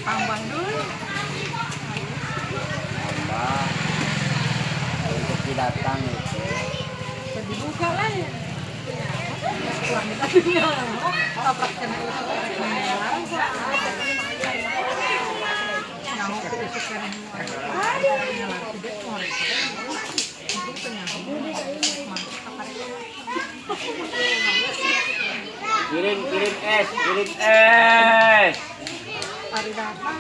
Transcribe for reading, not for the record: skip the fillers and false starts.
Tambah dulu. Tambah untuk didatang itu. Dibuka lah ya. Kurang tadinya. Apa kena itu? Nah, itu sekarang. Kirim es, kirim es. Hari datang.